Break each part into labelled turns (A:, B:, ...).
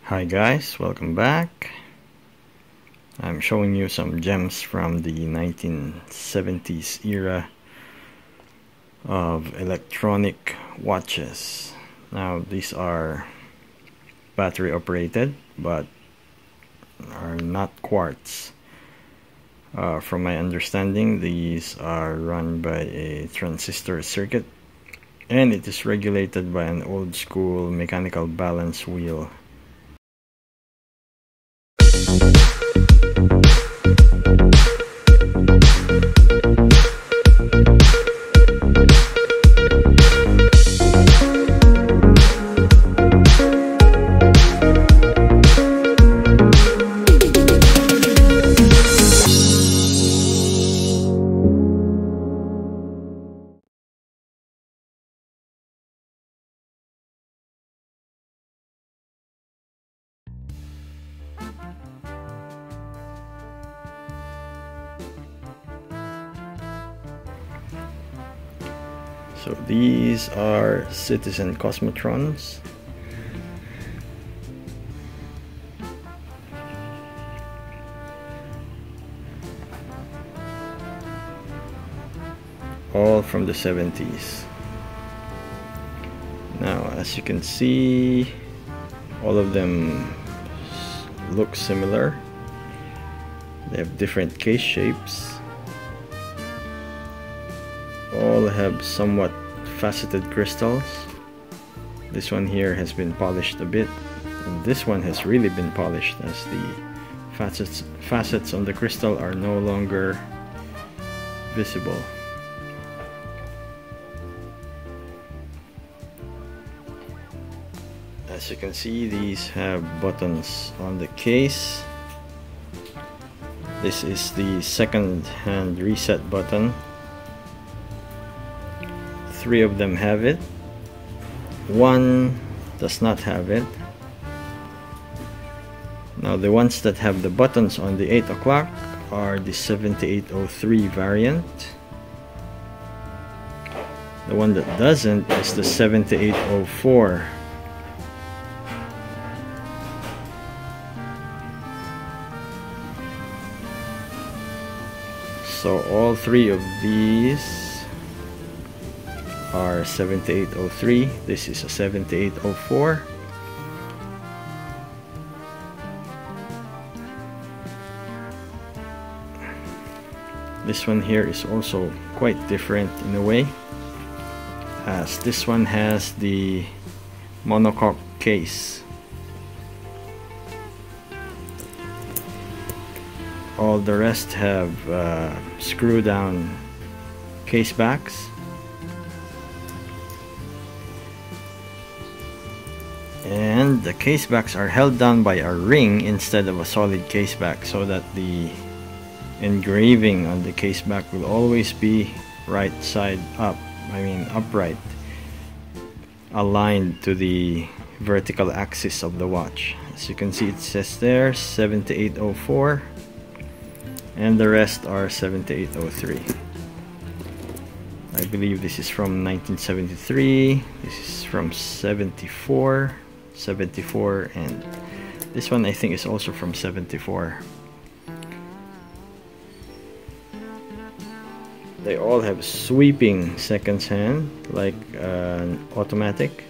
A: Hi guys, welcome back. I'm showing you some gems from the 1970s era of electronic watches. Now these are battery operated but are not quartz. From my understanding, these are run by a transistor circuit and it is regulated by an old school mechanical balance wheel. So these are Citizen Cosmotrons. All from the 70s. Now, as you can see, all of them look similar. They have different case shapes. All have somewhat faceted crystals. This one here has been polished a bit, and this one has really been polished, as the facets on the crystal are no longer visible. As you can see, these have buttons on the case. This is the second hand reset button. 3 of them have it. 1 does not have it. Now the ones that have the buttons on the 8 o'clock are the 7803 variant. The one that doesn't is the 7804. So all 3 of these are 7803. This is a 7804. This one here is also quite different in a way, as this one has the monocoque case. All the rest have screw down case backs. And the case backs are held down by a ring instead of a solid case back, so that the engraving on the case back will always be right side up, upright, aligned to the vertical axis of the watch. As you can see, it says there 7804, and the rest are 7803. I believe this is from 1973, this is from 74, and this one I think is also from 74. They all have sweeping seconds hand, like an automatic,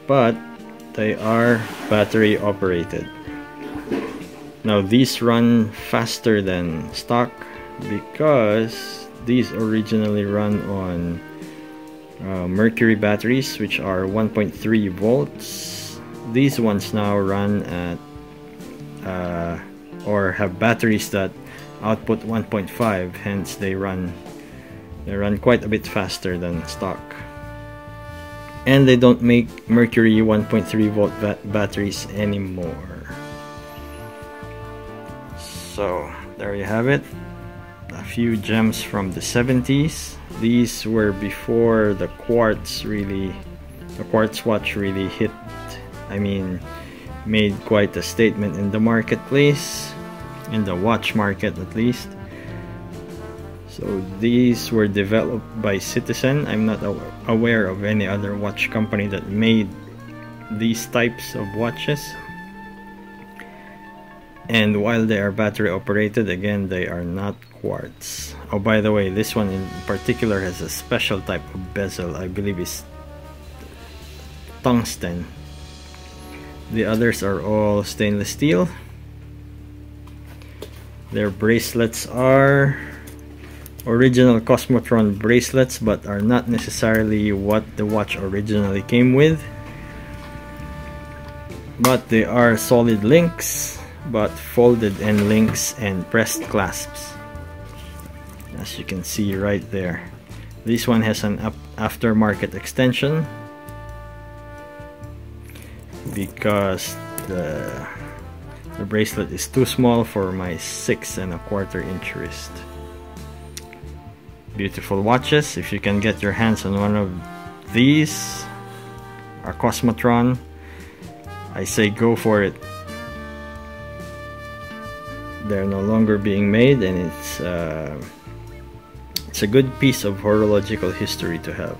A: but they are battery operated. Now these run faster than stock because these originally run on mercury batteries, which are 1.3 volts. These ones now run at or have batteries that output 1.5, hence they run quite a bit faster than stock. And they don't make mercury 1.3 volt batteries anymore. So there you have it, a few gems from the 70s. These were before the quartz watch really hit, made quite a statement in the marketplace, in the watch market at least. So these were developed by Citizen. I'm not aware of any other watch company that made these types of watches. And while they are battery operated, again, they are not quartz. Oh, by the way, this one in particular has a special type of bezel. I believe it's tungsten. The others are all stainless steel. Their bracelets are original Cosmotron bracelets, but are not necessarily what the watch originally came with. But they are solid links, but folded end links and pressed clasps, as you can see right there. This one has an aftermarket extension because the bracelet is too small for my 6¼ inch wrist. Beautiful watches. If you can get your hands on one of these, our Cosmotron, I say go for it. They're no longer being made, and it's a good piece of horological history to have.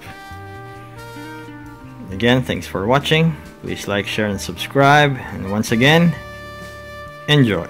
A: Again, thanks for watching. Please like, share, and subscribe. And once again, enjoy.